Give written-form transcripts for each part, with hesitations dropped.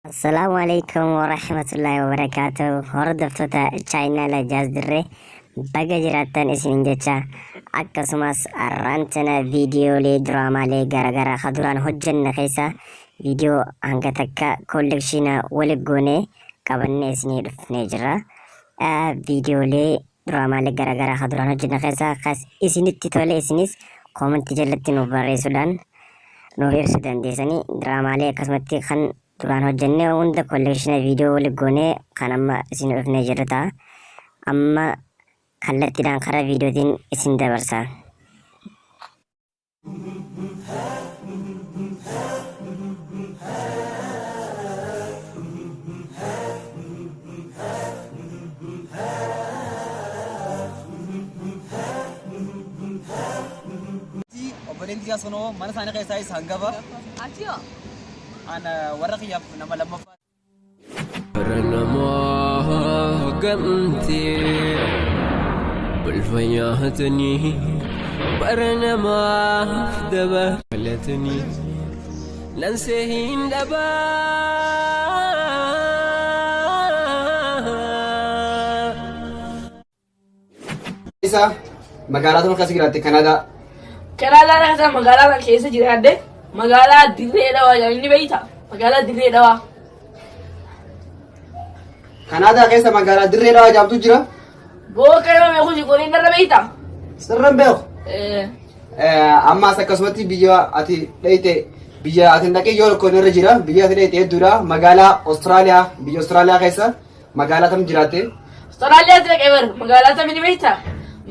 السلام عليكم ورحمة الله وبركاته. هردفتوتا channel Jaz Dire baga jiraatan isin jecha akkasumas arrantana viidiyoolee diraamaalee garagara kaduraan hojjanne keessa viidiyoo hanga takka kollekshiina wali gonee qabannee isinii dhufnee jira. Viidiyoolee diraamaalee garagara kaduraan hojjanne keessa kas isinitti tole isinis koomentii jalatti nuuf barreessuudhaan nuuf ibsuu dandeessanii diraamaalee akkasumatti kan duraan hojjannee hunda kollekshiina viidiyoo wali gonee kan amma isin dhufnee jirra ta'a. Amma kallattiidhaan karaa viidiyootiin isin dabarsa. Obboleettii Jaasoonoo mana isaanii keessaa isa hangafa. Atiyo. Ana warra kiyyaaf nama lammaffaa. Baranamaa gamtee balfayyaatanii baranamaaf dabalatanii lansee hin dhabaa. Isa magaalaa tokko keessa jiraate Kanaadaa. Kanaadaa keessa magaalaa keessa jiraadde magaalaa Dirree Dhawaa jedhamni beekta. Magaalaa Dirree Dhawaa. Kanaadaa keessa magaalaa Dirree Dhawaa jedhamtu jira. Booka yoo meequu jigoonni narra beekta. Sirran beeku. Ammaas akkasumatti biyya ati dheeyte biyya ati dhaqee yoo tokko irra jira biyya ati dheeyte hedduudha magaalaa Austraaliyaa biyya Austraaliyaa keessa magaalaa tam jiraatte. Austraaliyaa dhaqee bar magaalaa tam ni beekta.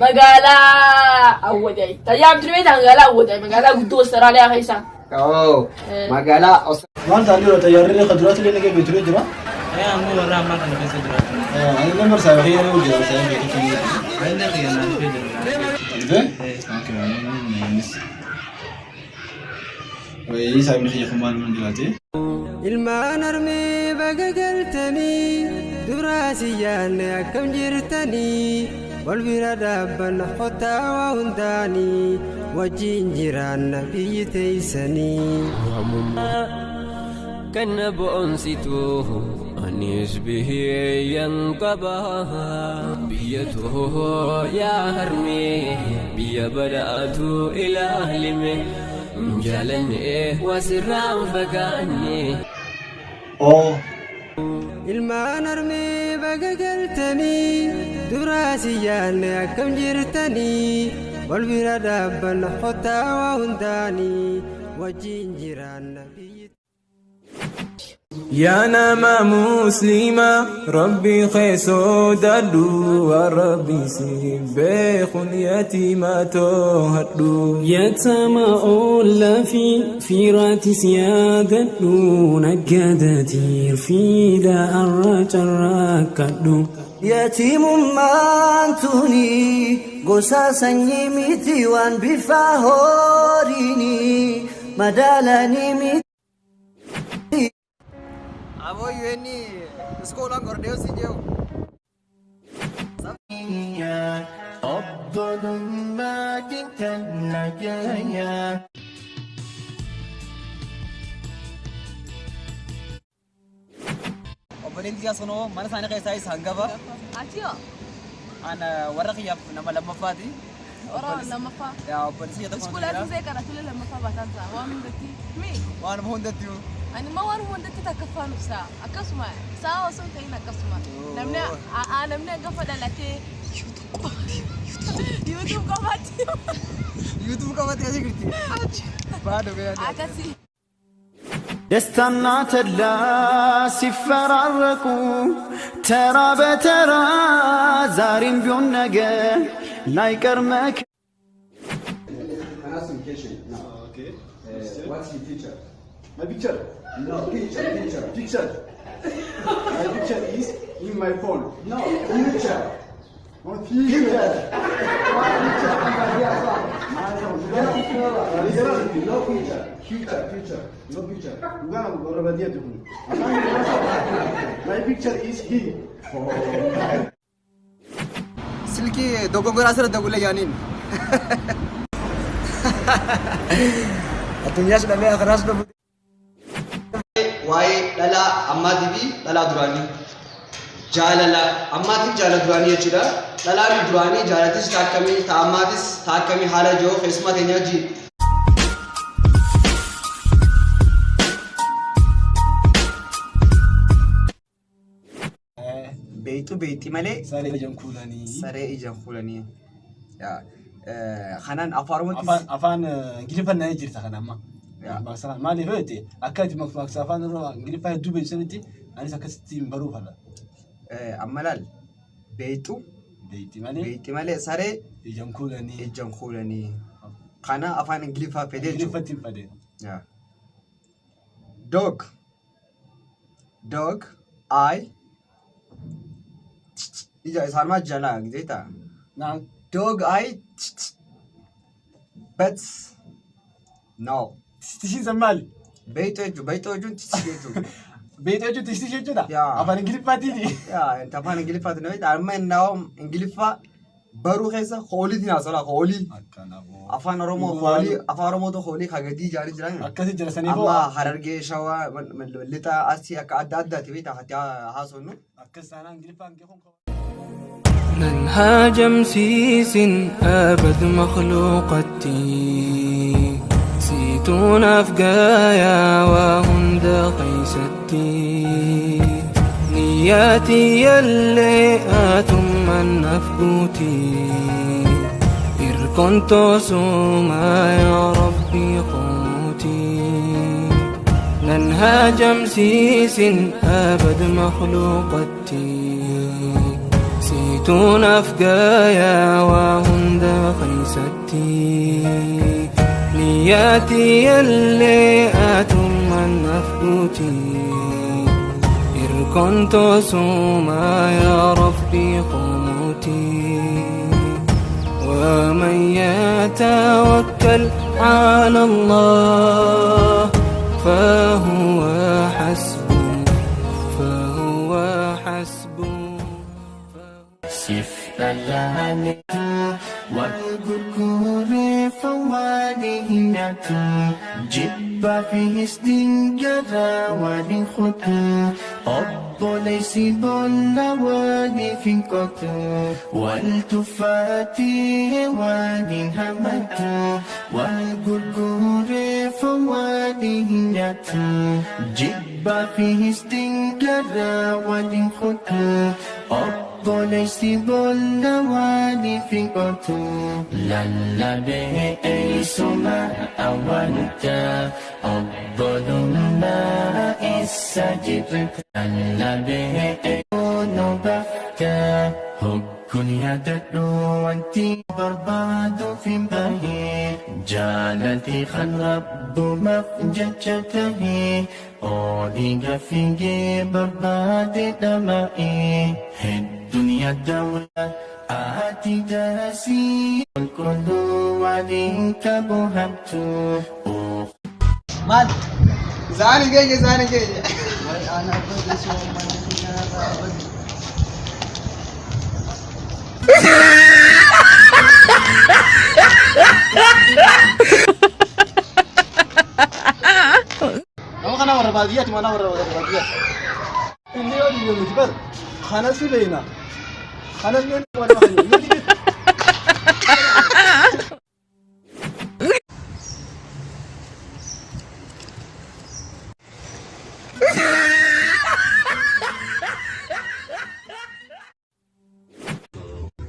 Magaalaa Awwadai. Tajaajiltu ni beekta magaalaa Awwadai magaalaa guddoo Austraaliyaa keessa. Magaalaa Maal taali yoo tajaajilli kaduraatti illee nagee beektu jira. Ammoo warra ammaa kana keessa jira. Ani nama saa hiriira yoo jira saa beektu. Aina kiyana dhufee jira. Wayii saa inni xiyyeeffatu maal mana jiraate? Ilmaan armee baga galtanii duraasi yaanne akkam jirtanii wal bira dhaabbanna qotaa hundaanii wajjin jiraanna biyyi teessanii. Kana boonsitu anis biyyan qaba biyya too yaa harmee biyya badhaatu ilaalime jaalanne wasirraan fagaanne. Ilmaan armee baga galtanii duraasi yaanne akkam jirtanii wal bira dhaabbanna qotaa hundaanii wajjin jiraanna biyyi. يا نما مسلمة ربي خيسو دادو وربي سيبخ يتيمة هدو يتما أولا في راتي سيادتو نقادتي في دا الرجل راكدو يتيم مانتوني قصاصا يميتي وان بفاهوريني مدالاني ميتي Abo yueni sekolah gordeo si jauh. Obboleettii Jaasoonoo mana isaanii keessaa isa hangafa. Atiyo. Ana warra kiyyaaf nama lammaffaati. Warra lammaffaa. Yaa obboleettii Jaasoonoo. Iskoolaa fi kadhatulee lammaffaa baatansa waan hundatti mi. Waan hundatti. Ani ma waan hundatti takkaffaan ibsaa akkasuma saa osoo ta'in akkasuma namni gaafa dhalatee YouTube qabatti. YouTube qabatti asii jirti. Baaduu beekaa. Akkasii. دستنا تلا سفراركو ترى بترى زارين بيون نجا لايكر مك. What's your picture? My picture? No, picture. My picture is in my phone. No, picture. No picture. No picture. Future. No picture. My picture is here. Silki dogongoraa sirra dagulee yaaniin. Addunyaa sudhamee akaraas dhabu. واي لا أما دبي لا دراني جاللا أما تي جال دراني يجرا لا دراني جالتش تاكمي تاماتس تاكمي حالة جو قسمة نيجي بيتي مالي ساري إجن خولاني يا خنان أفارمت أفان إنجليفا نيجي تخنا ما مثلا ما لي هوتي أكاد مكسافان رو إنجليفا دوبي سنتي أنا سكستي مبروف هلا أملال بيتي مالي ساري إجن خولاني خنا أفان إنجليفا فدي يا dog I إذا إسمع جلا جديتا نعم dog I pets no تشي زمالي بيتو جون تشي جدا يا أفان إنجليفا تيجي يا أنت أفان إنجليفا تنوي أرمى إنهم إنجليفا بروخيسا خولي دينا صلا خولي أفان رومو خولي أفان رومو تو خولي خاجدي جاري جران أكاسي جلساني أما حررجي شوا من لتا أسي أكاد تبي تحتيا هاسونو أكاسي أنا إنجليفا أنكيهم ننهاج مسيس أبد مخلوقتي سيتون أفقايا وهند قيستي نياتي يلي آتم من أفقوتي إركنت سوما يا ربي قوتي ننهاج مسيس أبد مخلوقتي سيتون أفقايا وهند قيستي نياتي يلي آتم من أفقوتي كنت سوما يا ربي قوتي ومن يتوكل على الله فهو حسبه سف العنك والقرقور فوالهنك جب فيه استنجرا ولخطا قب ليس بالنوادي في قطر والتفاتي والهمك والقرقور فوالهنك جب فيه استنجرا ولخطا ليس بالنوادي في قطر للا به سما أولك أفضل الماء السجد للا به نبفك هكون يدعو وانت برباد في بهي جالتي خرب مفججته أوليغ فيجي برباد دمائي الدنيا دولة آتي داسي الكل عليك بهبت مان زاني جاي أنا بدس أنا ورا باديات ما أنا ورا باديات اللي يودي يمتبر خنا سلينا خنا من ولا خنا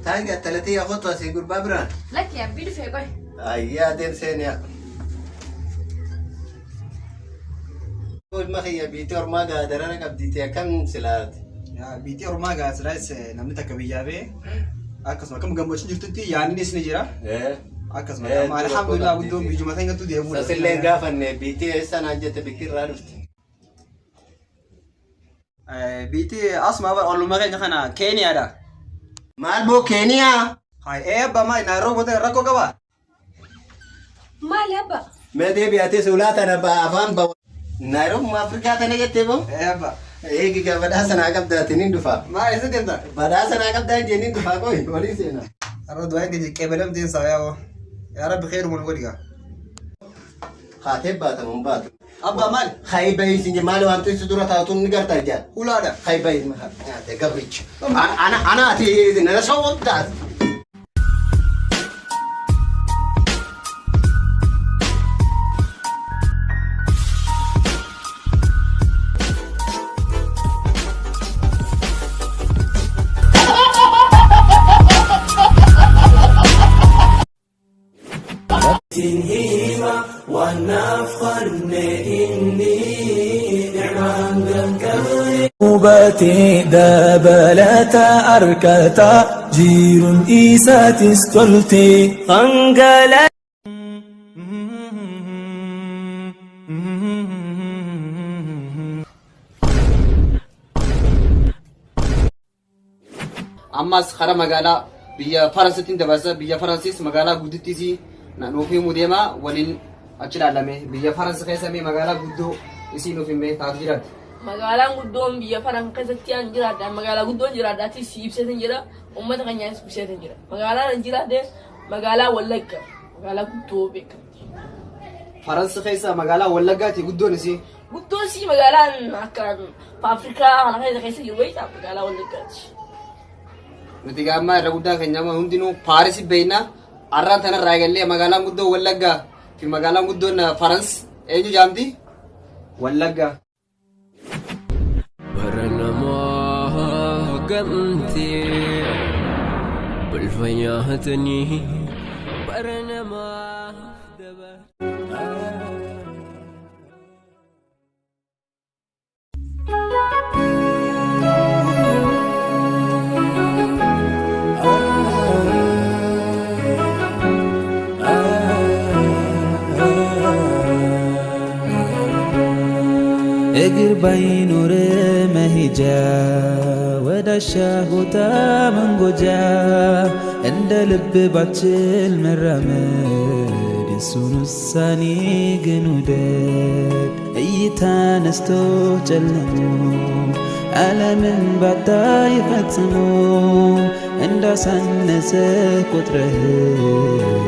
تانجا تلاتية خطوة سيقول بابران لك يا بيدو في قوي أيها دين سينيا قول ما هي بيتي أرما قادر أنا قبديتي كم سلات يا بيتي أرما قادر سلاس نمتك بيجابي أكسما كم جنبش جرتتي يعني نسني جرا أكسما ما الحمد لله ودهم بيجوا مثلا كتو ديمون سلين قافن بيتي إنسان جت بكير رادفت بيتي أسمع بقى أقول ما كان خنا كينيا ده مالبو كينيا هاي إيه بما ناروبو ده ركو كبا مالي أبا ما دي بياتي سولات أنا بافان با ناروب ما أفريقيا تنجتبو إيه با إيه كي بدأ سنة قبل تنين دفع ما يصير أنت بدأ سنة قبل جنين دفع كوي وليس هنا الرد واحد يجي كبلم دين سايا يا رب خير من وليا خاتم بات من بات أبا مال خايبة سنجي مال وأنت سدورة تاتون نقدر ترجع ولا لا خايبة ما تقبرش أنا أتي أنا صوت ده وباتي دابلتا أركتا جير إيسات استلتي قنقلا أماس خرا مقالة بيا فرنسيين دباسة بيا فرنسيس مقالة قدتيسي نوفي مديما ولين أجل علمه بيا فرنسا خيسامي مقالة قدو يسينو في مي تاجرات magaalaan guddoon biyya faran keessatti an jiraadha magaalaa guddoon jiraadhaati siibseetan jira uummata keenyaas ibseetan jira magaalaan an jiraadhe magaalaa Wallagga magaalaa guddoo beekamti faransa keessa magaalaa Wallaggaati guddoon isii magaalaan akka Afrikaa kana keessa jiru wayita magaalaa Wallaggaati nuti gaamma irra guddaa keenya hundinuu Paaris beeyna arraan tanarraa eegallee magaalaan guddoo Wallaggaa fi magaalaan guddoon Farans eenyu jaamti Wallaggaa قمتي بالفياهتني برنا ما اقر بينور مهجا ودشاهوتا منجوجا عند لب باتشل مرمد يسون الساني جنودد ايتا نستو جلمو عالم باتا يفتمو عند سنسه قطره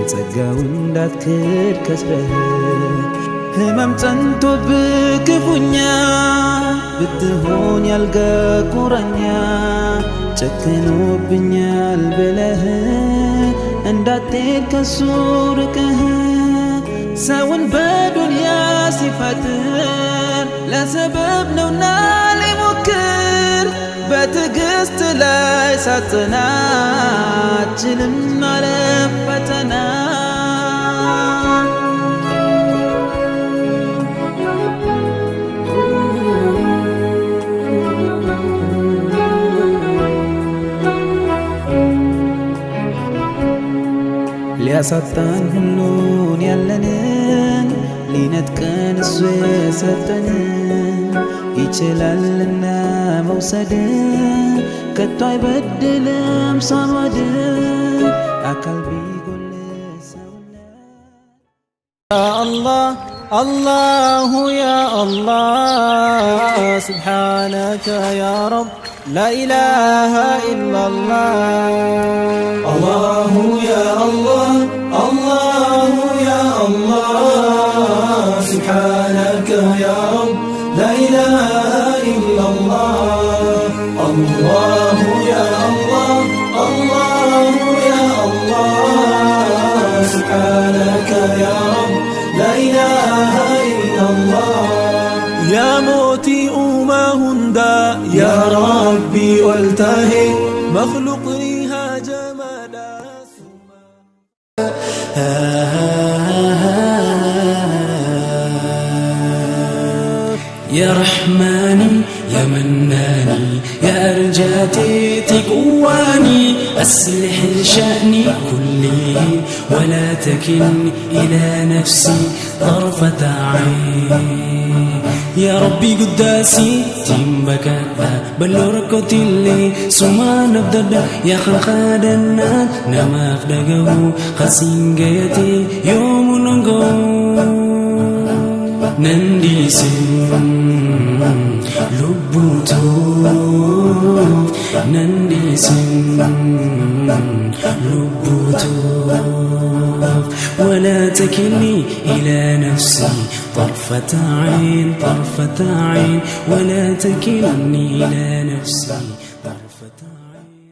تسقاو اندات كد كسره همم تنتو بكفونيا بتهون يلقى قرنيا تكنو بنيال بله انداتير كسوركه ساون بدنيا صفتر لسبب نونا لمكر بتقست لاي ساتنا تلم على فتنا لياسطان هلون يلنن لينتكن سويستن يچلالنا موسد كتو يبدلم صمد أكل بيقول سونا يا الله الله يا الله سبحانك يا رب لا إله إلا الله الله يا الله الله يا الله سبحانك يا رب لا إله إلا الله الله يا الله الله يا الله سبحانك يا رب لا إله إلا الله يا موتي وما هندا يا ربي والتهي مخلوقني جمالا يا رحماني يا مناني يا أرجاتي تقواني أصلح شأني كله ولا تكن إلى نفسي طرفة عين يا ربي قداسي تيمبك بلوركوت اللي سما نبدأ يا خلقادنا نما أفدقه خسين قيتي يوم ننقو ننديسن لبوتو ننديسن لبوتو ولا تكلني إلى نفسي طرفة عين طرفة عين ولا تكلني إلى نفسي طرفة عين